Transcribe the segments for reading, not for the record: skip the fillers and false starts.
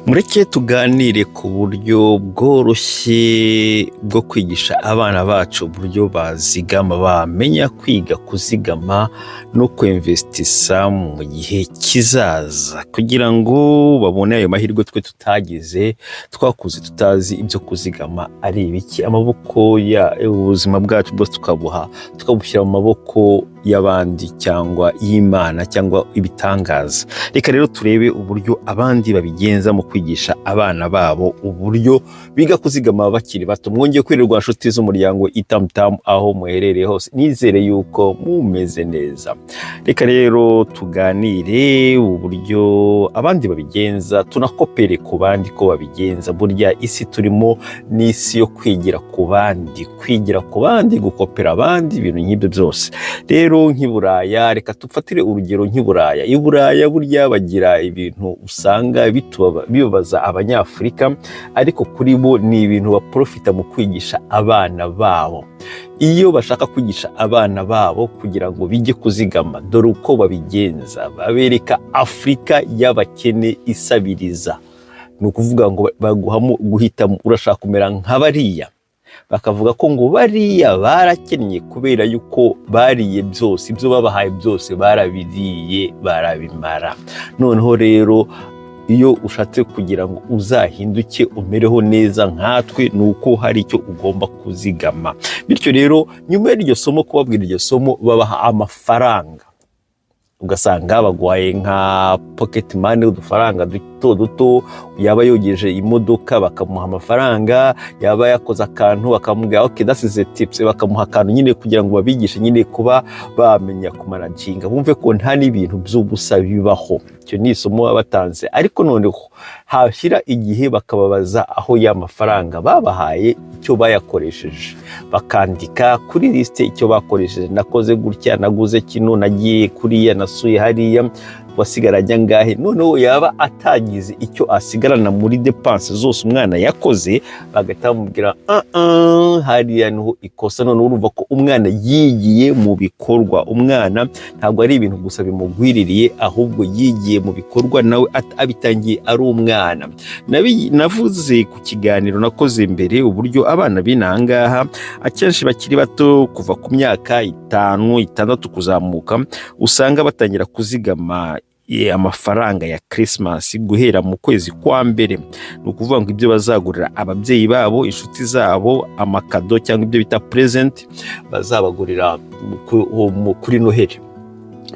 Mureke tuganire ku buryo bworoshye bwo kwigisha abana bacu uburyo bazigama, bamenya kwiga kuzigama no kwinvestisa mu gihe kizaza, kugira ngo babone ayo mahirwe twe tutagize, twakuze tutazi ibyo kuzigama ari ibiki. Amaboko ubuzima bwacu bwose tukabushyira mu maboko y'abandi cyangwa y'Imana cyangwa ibitangaza. Reka rero turebe uburyo abandi babigenza mu kwigisha abana babo uburyo biga kuzigama bakiri bato. Mwongeye kwirirwa nshuti z'umuryango Itamutamu aho muherereye hose, nizere yuko mumeze neza. Reka rero tuganire uburyo abandi babigenza, tunakopere ku bandi ko babigenza. Burya isi turimo ni isi yo kwigira ku bandi, gukopera abandi, ibintu nk'ibyo byose. Rero nk'iburaya, reka tufatire urugero nk'iburaya. Iburaya burya bagira ibintu usanga bibabaza abanyafurika, ariko kuri bo ni ibintu baprofita mu kwigisha abana babo. Iyo bashaka kwigisha abana babo kugira ngo bige kuzigama, dore uko babigenza. Babereka Afurika y'abakene isabiriza. Ni ukuvuga ngo baguhamo guhitamo, urashaka kumera nka bariya. Bakavuga ko ngo bariya barakennye kubera yuko bariye byose, ibyo babahaye byose barabiriye barabimara. Noneho rero iyo ushatse kugira ngo uzahinduke umereho neza nkatwe, ni uko hari icyo ugomba kuzigama. Bityo rero nyuma y'iryo somo, kubabwira iryo somo, babaha amafaranga. Ugasanga baguhaye nka pocket money, udufaranga duto, yaba yogeje imodoka bakamuha amafaranga, yaba yakoze akantu bakamubwira okay that is a tips, bakamuha akantu nyine kugira ngo babigishe nyine kuba bamenya kumanaginga, bumve ko nta n'ibintu by'ubusa bibaho. Icyo ni isomo batanze. Ariko noneho hashira igihe bakababaza aho ya mafaranga babahaye icyo bayakoresheje, bakandika kuri liste icyo bakoresheje. Nakoze gutya, naguze kino, nagiye kuriya, nasuye hariya, wasigarajya ngahe. Noneho yaba atagize icyo asigarana muri depense zose umwana yakoze, bagahita bamubwira hariya niho ikosa. Noneho urumva ko umwana yigiye mu bikorwa. Umwana ntabwo ari ibintu gusa bimugwiririye, ahubwo yigiye mu bikorwa, nawe abitangiye ari umwana. Navuze ku kiganiro nakoze mbere uburyo abana b'inangaha akenshi bakiri bato, kuva ku myaka 5, 6 kuzamuka, usanga batangira kuzigama amafaranga ya Christmas guhera mu kwezi kwa mbere. Ni ukuvuga ngo ibyo bazagurira ababyeyi babo, inshuti zabo, amakado cyangwa ibyo bita present bazabagurira kuri Noheli,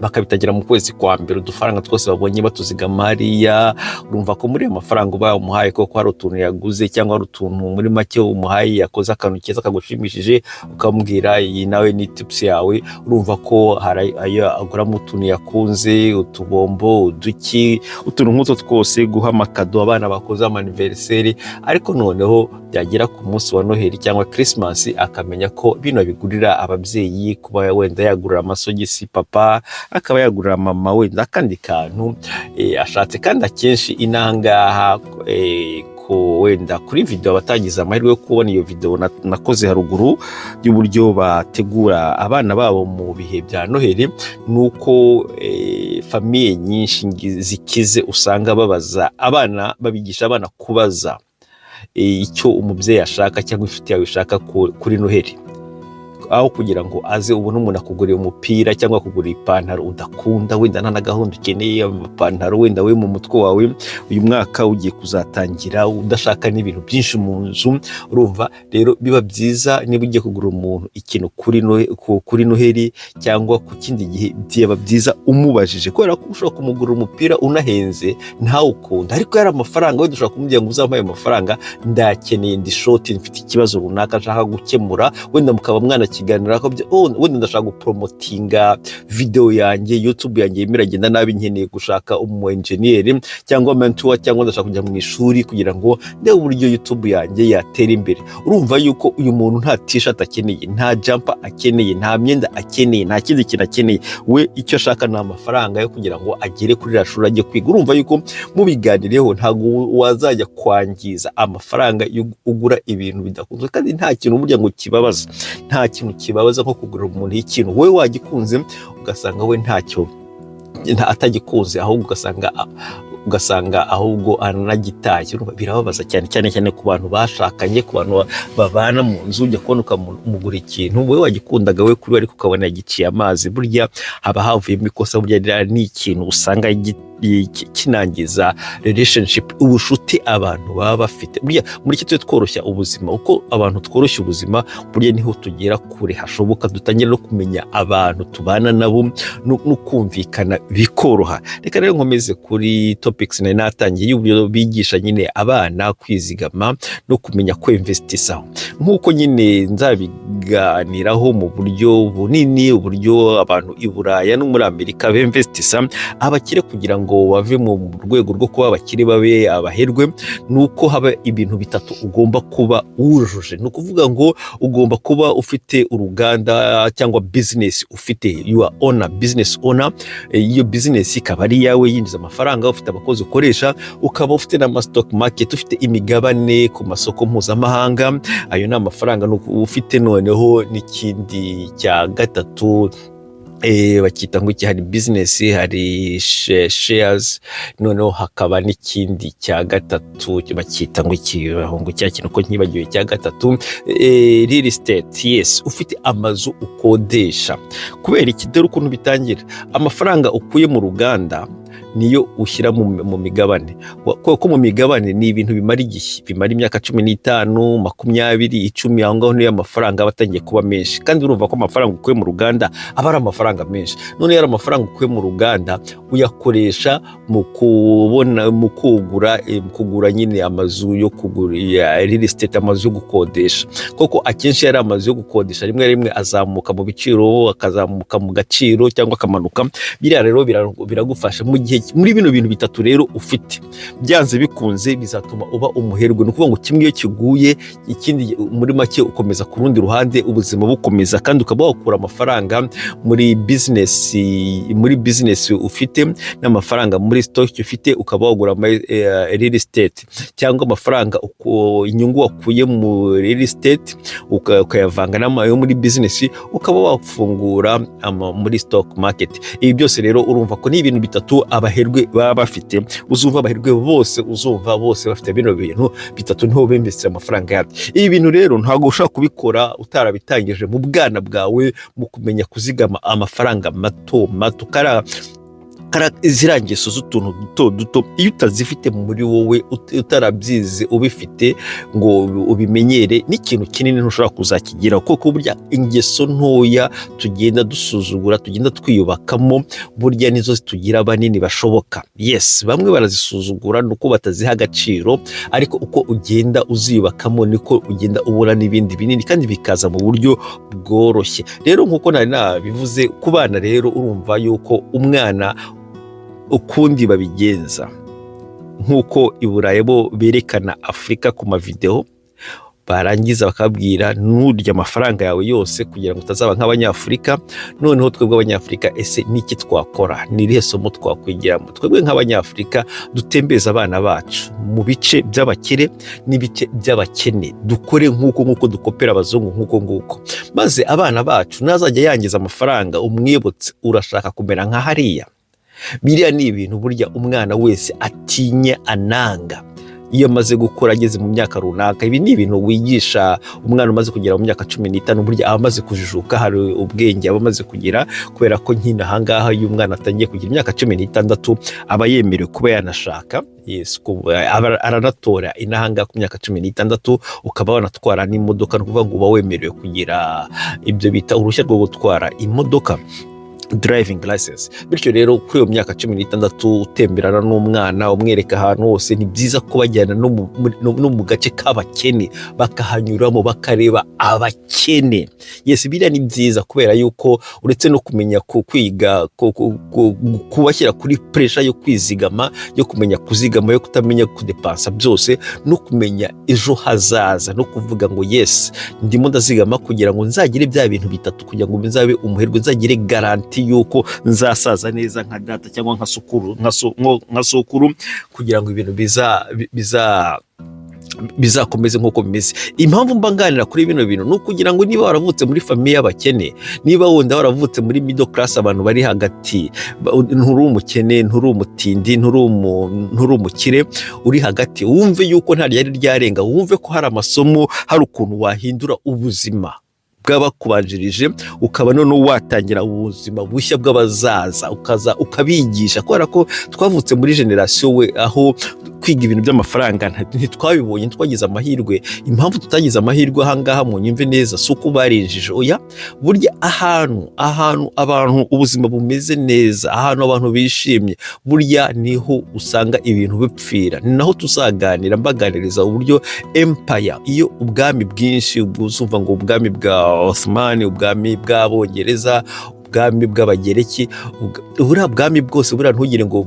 bakabitagira mu kwezi kwa mbere. Udufaranga twose babonye batuzigama hariya. Urumva ko muri amafaranga uba umuhaye koko hari utuntu yaguze, cyangwa hari utuntu muri make umuhaye yakoze akantu keza kagushimishije, ukamubwira iyi nawe ni tips yawe. Urumva ko hari ayo aguramo utuntu yakunze, utubombo, uduki, utuntu nk'utwo twose, guha amakado abana bakoze anniversaire. Ariko noneho byagera ku munsi wa Noheli cyangwa Christmas, akamenya ko bino bigurira ababyeyi, kuba wenda yagurira amasogisi papa, akaba yagurira mama wenda akandi kantu ashatse. Kandi akenshi inangaha ko wenda kuri video batagize amahirwe yo kubona iyo video nakoze haruguru y'uburyo bategura abana babo mu bihe bya Noheli, nuko famiye nyinshi zikize usanga babigisha abana kubaza icyo umubyeyi ashaka cyangwa inshuti yawe ishaka kuri Noheli, aho kugira ngo aze ubone umuntu akugurira umupira cyangwa akugurira ipantaro udakunda, wenda nta na gahunda ukeneye amapantaro, wenda we mu mutwe wawe uyu mwaka ugiye kuzatangira udashaka n'ibintu byinshi mu nzu. Urumva rero biba byiza niba ugiye kugura umuntu ikintu kuri Noheli cyangwa ku kindi gihe, byaba byiza umubajije, kubera ko ushobora kumugurira umupira unahenze ntawukunda, ariko yari amafaranga, wenda ushobora kumubwira ngo uzampaye amafaranga, ndakeneye ndi short, mfite ikibazo runaka nshaka gukemura, wenda mukaba mwana kiganira ko wenda ndashaka gupromotinga video yanjye, YouTube yanjye imiragenda nabi, nkeneye gushaka umu engineer cyangwa mentor, cyangwa ndashaka kujya mu ishuri kugira ngo ndebe uburyo YouTube yanjye yatera imbere. Urumva yuko uyu muntu nta t-shirt akeneye, nta jumper akeneye, nta myenda akeneye, nta kindi kintu akeneye. We icyo ashaka ni amafaranga yo kugira ngo agere kuri rashuri ajye kwiga. Urumva yuko mubiganireho ntago wazajya kwangiza amafaranga ugura ibintu bidakunzwe. Kandi nta kintu burya ngo kibabaza, nta kintu kibabaza nko kugurira umuntu ikintu wowe wagikunze ugasanga we ntacyo atagikunze, ahubwo ugasanga ugasanga ahubwo anagitaye. Birababaza cyane cyane ku bantu bashakanye, ku bantu babana mu nzu, ujya kubona ukamugura ikintu wowe wagikundaga we kuri we ariko ukabona yagiciye amazi. Burya haba havuyemo ikosa, burya ni ikintu usanga kinangiza relationship, ubushuti abantu baba bafite. Burya muri cyo tworoshya ubuzima, uko abantu tworoshya ubuzima burya niho tugera kure hashoboka, dutangira no kumenya abantu tubana nabo no kumvikana bikoroha. Reka rero nkomeze kuri topics nari natangiye y'uburyo bigisha nyine abana kwizigama no kumenya ko investisa, nk'uko nyine nzabiganiraho mu buryo bunini, uburyo abantu i Buraya no muri Amerika b'investisa abakire kugira ngo bave mu rwego rwo kuba abakire babe abaherwe, nuko haba ibintu bitatu ugomba kuba wujuje. Ni ukuvuga ngo ugomba kuba ufite uruganda cyangwa business, ufite your owner, business owner. Iyo business ikaba ari yawe, yinjiza amafaranga, ufite abakozi ukoresha, ukaba ufite na stock market, ufite imigabane ku masoko mpuzamahanga. Ayo ni amafaranga ufite. Noneho n'ikindi cya gatatu bakita ngo iki, hari business, hari shares, noneho hakaba n'ikindi cya gatatu bakita ngo iki, ngo cya kintu ko nkibagiwe cya gatatu, real estate. Yes, ufite amazu ukodesha. Kubera iki? Dore ukuntu bitangira. Amafaranga ukuye mu ruganda niyo ushyira mu migabane, kuko mu migabane ni ibintu bimara igihe, bimara imyaka 15, 20, 10. Aho ngaho niyo amafaranga aba atangiye kuba menshi, kandi urumva ko amafaranga ukuye mu ruganda aba ari amafaranga menshi. None yari amafaranga ukuye mu ruganda uyakoresha mu kugura nyine amazu yo kugura ya real estate, amazu yo gukodesha. Koko akenshi yari amazu yo gukodesha rimwe azamuka mu biciro, akazamuka mu gaciro cyangwa akamanuka. Biriya rero biragufasha mu gihe muri bino bintu bitatu rero ufite, byanze bikunze bizatuma uba umuherwe. Ni ukuvuga ngo kimwe iyo kiguye, ikindi muri make ukomeza ku rundi ruhande, ubuzima bukomeza, kandi ukaba wakura amafaranga muri business ufite, n'amafaranga muri stock ufite, ukaba wagura real estate, cyangwa amafaranga inyungu wakuye mu real estate ukayavanga n'amayo muri business, ukaba wafungura muri stock market. Ibi byose rero urumva ko ni ibintu bitatu abaherwe baba bafite. Uzumva abaherwe bose, uzumva bose bafite bino bintu bitatu, niho bembesera amafaranga yabo. Ibi bintu rero ntabwo ushaka kubikora utarabitangije mu bwana bwawe, mu kumenya kuzigama amafaranga mato zirangeso z'utuntu duto. Iyo utazifite muri wowe, utarabyize ubifite ngo ubimenyere, n'ikintu kinini ntushobora kuzakigira. Kuko burya ingeso ntoya tugenda dusuzugura, tugenda twiyubakamo, burya nizo zitugira banini bashoboka. Yes, bamwe barazisuzugura nuko bataziha agaciro, ariko uko ugenda uziyubakamo niko ugenda ubura n'ibindi binini, kandi bikaza mu buryo bworoshye. Rero nkuko nari nabivuze ku bana, rero urumva yuko umwana ukundi babigenza, nkuko i Burayi bo berekana Afurika ku mavideo, barangiza bakabwira nurya amafaranga yawe yose kugira ngo utazaba nk'abanyafurika. Noneho twebwe abanyafurika, ese niki twakora? Ni irihe somo twakwigiramo? Twebwe nk'abanyafurika dutembeza abana bacu mu bice by'abakire n'ibice by'abakene, dukore nk'uko dukopera abazungu nk'uko, maze abana bacu nazajya yangiza amafaranga umwibutse urashaka kumera nka hariya. Biriya ni ibintu burya umwana wese atinya, ananga. Iyo amaze gukura, ageze mu myaka runaka, ibi ni ibintu wigisha umwana umaze kugera mu myaka 15, burya aba amaze kujijuka, hari ubwenge aba amaze kugira, kubera ko nkina ahangaha iyo umwana atangiye kugira imyaka 16 aba yemerewe kuba yanashaka. Yes, aranatora inahanga ku myaka 16, ukaba wanatwara n'imodoka. Ni ukuvuga ngo uba wemerewe kugira ibyo bita uruhushya rwo gutwara imodoka, driving license. Bityo rero kuri iyo myaka 16 utemberana n'umwana, umwereka ahantu hose. Ni byiza ko bajyana no mu gace k'abakene, bakahanyuramo bakareba abakene. Yes, biriya ni byiza, kubera yuko uretse no kumenya kwiga kubashyira kuri pressure yo kwizigama, yo kumenya kuzigama, yo kutamenya kudepansa byose, no kumenya ejo hazaza, no kuvuga ngo yes, ndimo ndazigama kugira ngo nzagire bya bintu bitatu, kugira ngo nzabe umuherwe, nzagire garanti yuko nzasaza neza nka data cyangwa nka sokuru, kugira ngo ibintu bizakomeze nk'uko bimeze. Impamvu mba nganira kuri bino bintu ni ukugira ngo niba waravutse muri famiye y'abakene, niba wenda waravutse muri middle class, abantu bari hagati, nturi umukene, nturi umutindi, nturi umukire, uri hagati, wumve yuko nta ryari ryarenga, wumve ko hari amasomo, hari ukuntu wahindura ubuzima bw'abakubanjirije, ukaba noneho watangira ubuzima bushya bw'abazaza, ukabigisha, kubera ko twavutse muri generasiyo we aho kwiga ibintu by'amafaranga ntitwabibonye, twagize amahirwe. Impamvu tutagize amahirwe ahangaha mu nyumve neza si uko barinjije, oya, burya ahantu abantu ubuzima bumeze neza, ahantu abantu bishimye, burya niho usanga ibintu bipfira. Ni naho tuzaganira, mbaganiriza uburyo empire, iyo ubwami bwinshi, uzumva ngo ubwami bwa Osman, ubwami bw'Abongereza, ubwami bw'Abagereki, buriya bwami bwose buriya ntugire ngo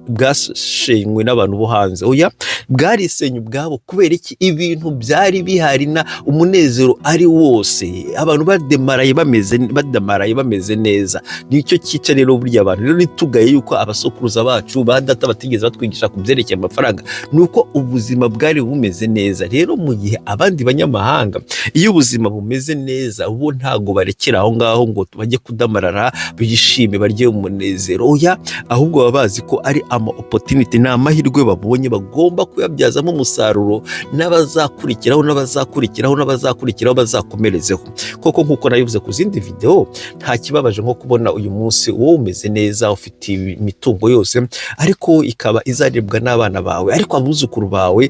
bwashenywe n'abantu bo hanze, oya, bwarisenye ubwabo. Kubera iki? Ibintu byari bihari, na umunezero ari wose, abantu badamaraye bameze neza. Nicyo cyica rero burya abantu rero nitugaye yuko abasokuruza bacu ba data batigeze batwigisha ku byerekeye amafaranga, nuko ubuzima bwari bumeze neza. Rero mu gihe abandi banyamahanga, iyo ubuzima bumeze neza, bo ntago barekera aho ngaho ngo bajye kudamarara bishime barye umunezero, oya, ahubwo baba bazi ko ari opportunity, ni amahirwe babonye, bagomba kuyabyazamo umusaruro, n'abazakurikiraho bazakomerezeho. Koko nk'uko nabivuze ku zindi video, nta kibabaje nko kubona uyu munsi wowe umeze neza, ufite imitungo yose, ariko ikaba izaribwa n'abana bawe, ariko abuzukuru bawe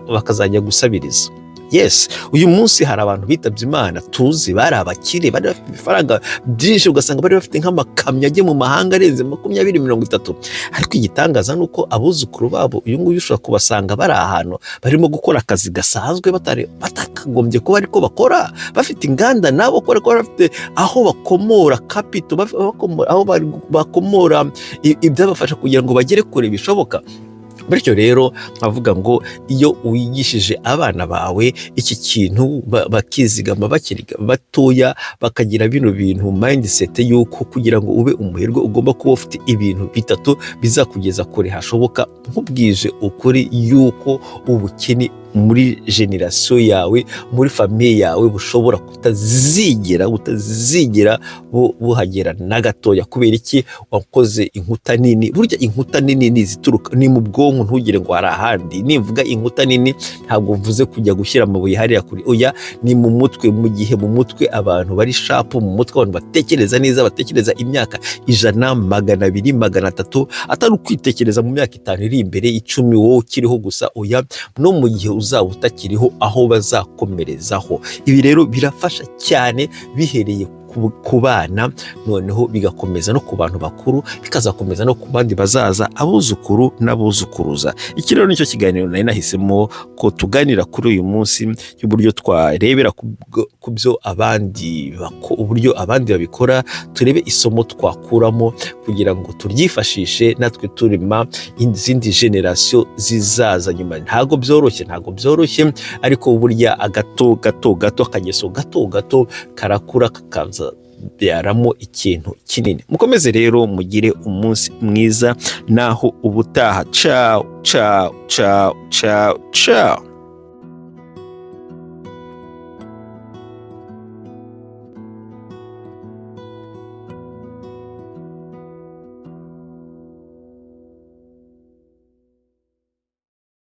bakazajya gusabiriza. Yes, uyu munsi hari abantu bitabye Imana tuzi, bari abakire, bari bafite ibifaranga byinshi, ugasanga bari bafite nk'amakamyo ajye mu mahanga arenze 20-30, ariko igitangaza nuko abuzukuru babo uyu nguyu ushobora kubasanga bari ahantu barimo gukora akazi gasanzwe, batakagombye kuba ariko bakora, bafite inganda nabo, ko bafite aho bakomora capital, aho bakomora ibyabafasha kugira ngo bagere kure bishoboka. Bityo rero nkavuga ngo iyo wigishije abana bawe iki kintu bakizigama bakiri batoya, bakagira bino bintu mindset yuko kugira ngo ube umuherwe ugomba kuba ufite ibintu bitatu bizakugeza kure hashoboka, nkubwije ukuri yuko ubukene muri generasiyo yawe, muri famiye yawe, bushobora kutazigera buhagera na gatoya. Kubera iki? Wakoze inkuta nini. Burya inkuta nini zituruka ni mu bwonko, ntugire ngo hari ahandi. Nimvuga inkuta nini ntabwo mvuze kujya gushyira amabuye hariya kuri, oya, ni mu mutwe. Mu gihe mu mutwe abantu bari sharp, mu mutwe abantu batekereza neza, batekereza imyaka 100, 200, 300, atari ukwitekereza mu myaka 5 iri imbere, 10 wowe ukiriho gusa, oya, no mu gihe uzaba utakiriho aho bazakomerezaho. Ibi rero birafasha cyane, bihereye ku bana, noneho bigakomeza no ku bantu bakuru, bikazakomeza no ku bandi bazaza, abuzukuru n'abuzukuruza. Iki rero nicyo kiganiro nari nahisemo ko tuganira kuri uyu munsi, y'uburyo twarebera ku byo abandi uburyo abandi babikora, turebe isomo twakuramo kugira ngo turyifashishe natwe turima izindi generasiyo zizaza nyuma. Ntago byoroshye, ariko burya akageso gato karakura byaramo ikintu kinini. Mukomeze rero mugire umunsi mwiza, naho ubutaha. Ciao.